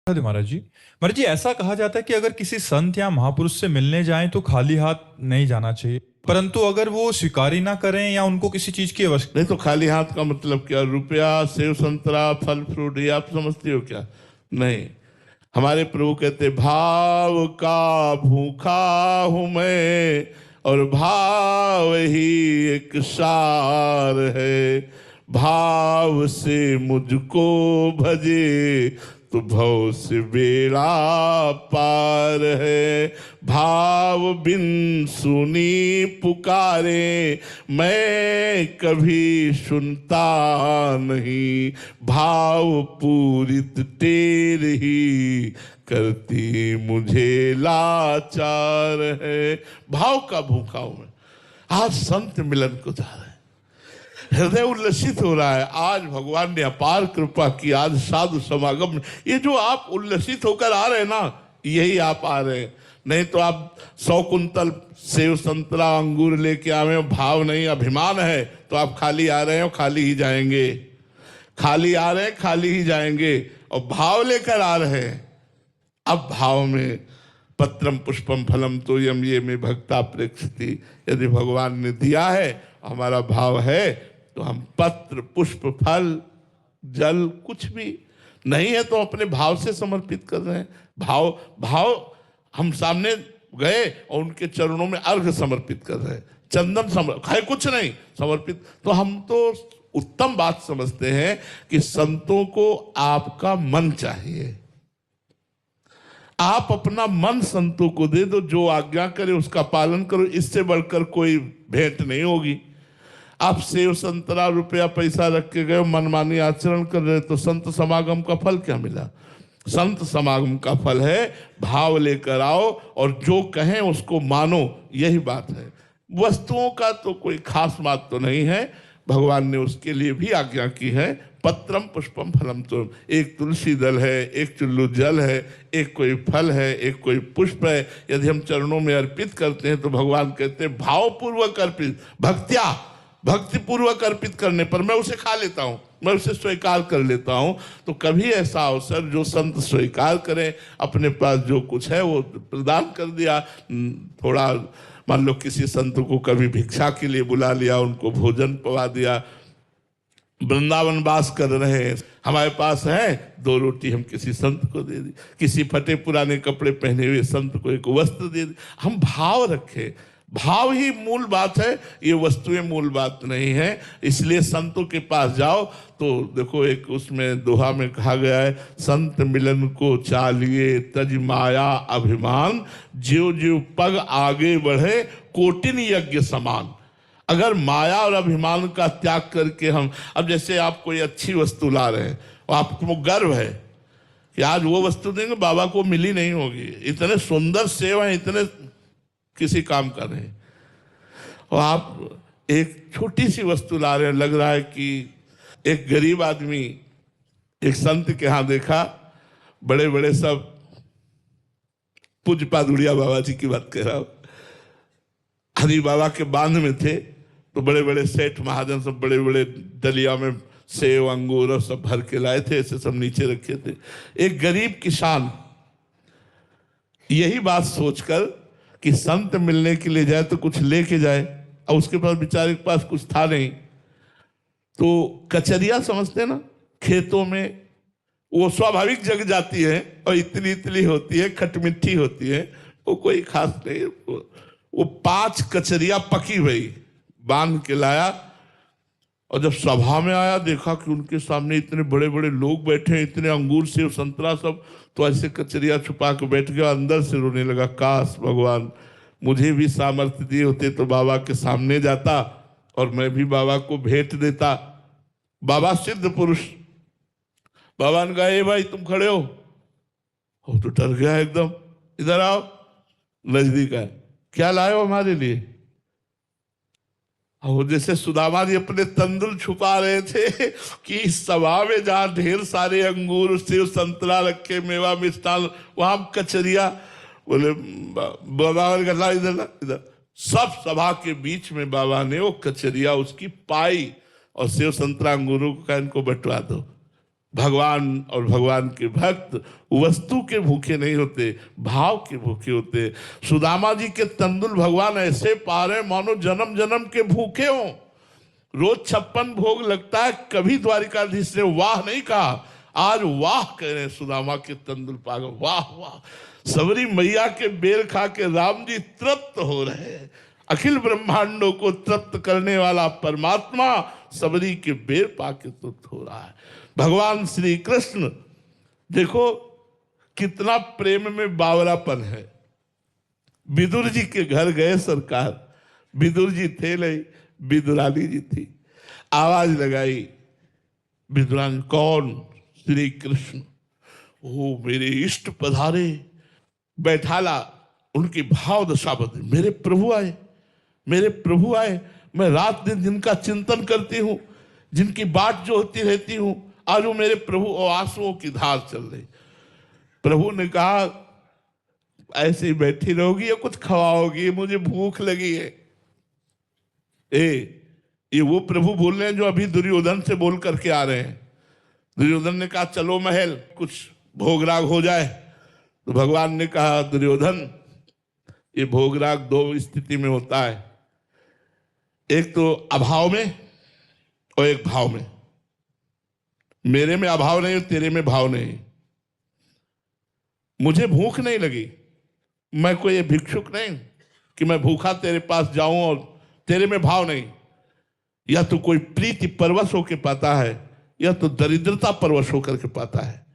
राधे महाराज जी ऐसा कहा जाता है कि अगर किसी संत या महापुरुष से मिलने जाएं तो खाली हाथ नहीं जाना चाहिए, परंतु अगर वो स्वीकार ही ना करें या उनको किसी चीज की आवश्यकता। नहीं तो खाली हाथ का मतलब क्या? रुपया, सेव संतरा, फल फ्रूट, ये आप समझते हो क्या? नहीं। हमारे प्रभु कहते भाव का भूखा हूं मैं और भाव ही एक सार है। भाव से मुझको भजे तो भव से बेड़ा पार है। भाव बिन सुनी पुकारे मैं कभी सुनता नहीं। भाव पूरित टेर ही करती मुझे लाचार है। भाव का भूखा हूं मैं। आज संत मिलन को जा रहे हैं, हृदय उल्लसित हो रहा है। आज भगवान ने अपार कृपा की, आज साधु समागम। ये जो आप उल्लसित होकर आ रहे हैं ना, यही आप आ रहे हैं। नहीं तो आप 100 कुंतल सेव संतरा अंगूर लेके आवे, भाव नहीं अभिमान है, तो आप खाली आ रहे हो, खाली ही जाएंगे। खाली आ रहे हैं, खाली ही जाएंगे। और भाव लेकर आ रहे हैं। अब भाव में पत्रम पुष्पम फलम तोयम ये में भक्ता प्रेक्षति। यदि भगवान ने दिया है, हमारा भाव है, तो हम पत्र पुष्प फल जल कुछ भी नहीं है तो अपने भाव से समर्पित कर रहे हैं। भाव हम सामने गए और उनके चरणों में अर्घ समर्पित कर रहे हैं, चंदन है कुछ नहीं समर्पित। तो हम तो उत्तम बात समझते हैं कि संतों को आपका मन चाहिए। आप अपना मन संतों को दे दो, जो आज्ञा करे उसका पालन करो। इससे बढ़कर कोई भेंट नहीं होगी। आप सेव संतरा रुपया पैसा रख के गए, मनमानी आचरण कर रहे, तो संत समागम का फल क्या मिला? संत समागम का फल है भाव लेकर आओ और जो कहें उसको मानो। यही बात है। वस्तुओं का तो कोई खास बात तो नहीं है। भगवान ने उसके लिए भी आज्ञा की है, पत्रम पुष्पम फलम। तो एक तुलसी दल है, एक चुल्लू जल है, एक कोई फल है, एक कोई पुष्प है। यदि हम चरणों में अर्पित करते हैं तो भगवान कहते हैं भावपूर्वक अर्पित, भक्ति पूर्वक अर्पित करने पर मैं उसे खा लेता हूं, मैं उसे स्वीकार कर लेता हूं। तो कभी ऐसा अवसर जो संत स्वीकार करें, अपने पास जो कुछ है वो प्रदान कर दिया। थोड़ा मान लो किसी संत को कभी भिक्षा के लिए बुला लिया, उनको भोजन पवा दिया। वृंदावन वास कर रहे हैं, हमारे पास है 2 रोटी, हम किसी संत को दे दी। किसी फटे पुराने कपड़े पहने हुए संत को एक वस्त्र दे दी। हम भाव रखें, भाव ही मूल बात है, ये वस्तुएं मूल बात नहीं है। इसलिए संतों के पास जाओ तो देखो, एक उसमें दोहा में कहा गया है, संत मिलन को चालिए तज माया अभिमान, ज्यों ज्यों पग आगे बढ़े कोटिन यज्ञ समान। अगर माया और अभिमान का त्याग करके हम, अब जैसे आप कोई अच्छी वस्तु ला रहे हैं और आपको गर्व है कि आज वो वस्तु देंगे, बाबा को मिली नहीं होगी, इतने सुंदर सेव हैं, इतने किसी काम कर रहे हैं, और आप एक छोटी सी वस्तु ला रहे हैं। लग रहा है कि एक गरीब आदमी एक संत के यहाँ देखा, बड़े बड़े सब पूज्य पादुड़िया बाबा जी की बात कह रहा हूं, हरि बाबा के बांध में थे, तो बड़े बड़े सेठ महाजन सब बड़े बड़े दलिया में सेव अंगूर और सब भर के लाए थे, ऐसे सब नीचे रखे थे। एक गरीब किसान यही बात सोचकर कि संत मिलने के लिए जाए तो कुछ लेके जाए, और उसके पास बेचारे के पास कुछ था नहीं, तो कचरिया समझते ना, खेतों में वो स्वाभाविक जग जाती है और इतनी इतनी होती है, खटमिट्ठी होती है, वो कोई खास नहीं। वो 5 कचरिया पकी हुई बांध के लाया, और जब सभा में आया देखा कि उनके सामने इतने बड़े बड़े लोग बैठे हैं, इतने अंगूर सेव संतरा सब, तो ऐसे कचरिया छुपा के बैठ गया, अंदर से रोने लगा, काश भगवान मुझे भी सामर्थ्य दिए होते तो बाबा के सामने जाता और मैं भी बाबा को भेंट देता। बाबा सिद्ध पुरुष, बाबा ने कहा, ए भाई तुम खड़े हो? वो तो डर गया एकदम, इधर आओ, नजदीक आए, क्या लाए हो हमारे लिए? और जैसे सुदामा जी अपने तंदुल छुपा रहे थे कि इस सभा में जहां ढेर सारे अंगूर सेव संतरा रखे, मेवा मिष्ठान, वहां कचरिया। बोले बाबा ने कहा इधर इधर। सब सभा के बीच में बाबा ने वो कचरिया उसकी पाई और सेव संतरा अंगूरों का इनको बंटवा दो। भगवान और भगवान के भक्त वस्तु के भूखे नहीं होते, भाव के भूखे होते। सुदामा जी के तंदुल भगवान ऐसे पा रहे मानो जन्म जन्म के भूखे हों। रोज 56 भोग लगता है, कभी द्वारिकाधीश ने वाह नहीं कहा, आज वाह कह रहे सुदामा के तंदुल पागल, वाह वाह। सबरी मैया के बेर खा के राम जी तृप्त हो रहे हैं। अखिल ब्रह्मांडों को तृप्त करने वाला परमात्मा सबरी के बेर पाके तृप्त हो रहा है। भगवान श्री कृष्ण देखो कितना प्रेम में बावरापन है। विदुर जी के घर गए सरकार, विदुर जी थे नहीं, विदुरानी जी थी। आवाज लगाई, विदुरानी कौन? श्री कृष्ण। ओ मेरे इष्ट पधारे। बैठाला, उनकी भाव दशा बदली, मेरे प्रभु आए, मेरे प्रभु आए। मैं रात दिन जिनका चिंतन करती हूँ, जिनकी बाट जो होती रहती हूँ, आज वो मेरे प्रभु और आंसुओं की धार चल रही। प्रभु ने कहा ऐसे ही बैठी रहोगी या कुछ खवाओगी? मुझे भूख लगी है। ये वो प्रभु बोल रहे हैं जो अभी दुर्योधन से बोल करके आ रहे हैं। दुर्योधन ने कहा चलो महल, कुछ भोगराग हो जाए। तो भगवान ने कहा दुर्योधन, ये भोगराग दो स्थिति में होता है, एक तो अभाव में और एक भाव में। मेरे में अभाव नहीं, तेरे में भाव नहीं। मुझे भूख नहीं लगी, मैं कोई भिक्षुक नहीं कि मैं भूखा तेरे पास जाऊं और तेरे में भाव नहीं। या तो कोई प्रीति परवश होकर पाता है, या तो दरिद्रता परवश होकर के पाता है।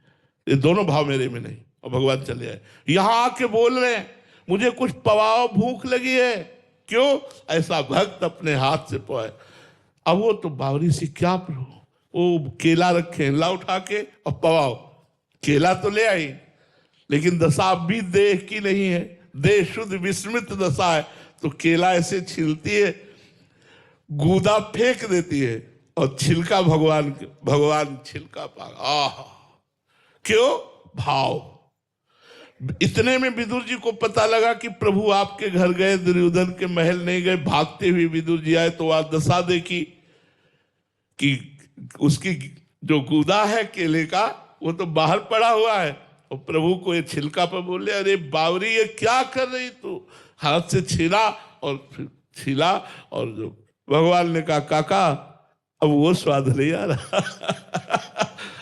ये दोनों भाव मेरे में नहीं। और भगवान चले आए, यहां आके बोल रहे हैं मुझे कुछ पवाओ, भूख लगी है। क्यों? ऐसा भक्त अपने हाथ से पवाए। अब वो तो बावरी से क्या प्रभु, वो केला रखे, ला उठा के और पवाओ। केला तो ले आई, लेकिन दशा भी देह की नहीं है, देह शुद्ध विस्मृत दशा है। तो केला ऐसे छिलती है, गूदा फेंक देती है और छिलका भगवान छिलका पा। आह, क्यों? भाव। इतने में विदुर जी को पता लगा कि प्रभु आपके घर गए, दुर्योधन के महल नहीं गए। भागते हुए विदुर जी आए तो वहां दशा देखी कि उसकी जो गूदा है केले का वो तो बाहर पड़ा हुआ है। और प्रभु को ये छिलका पर बोले, अरे बावरी ये क्या कर रही तू? हाथ से छीला और छीला। और जो भगवान ने कहा काका अब वो स्वाद नहीं आ रहा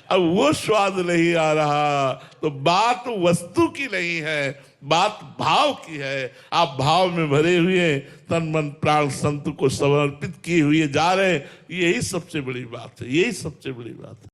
अब वो स्वाद नहीं आ रहा। तो बात वस्तु की नहीं है, बात भाव की है। आप भाव में भरे हुए तन मन प्राण संत को समर्पित किए हुए जा रहे हैं। यही सबसे बड़ी बात है, यही सबसे बड़ी बात है।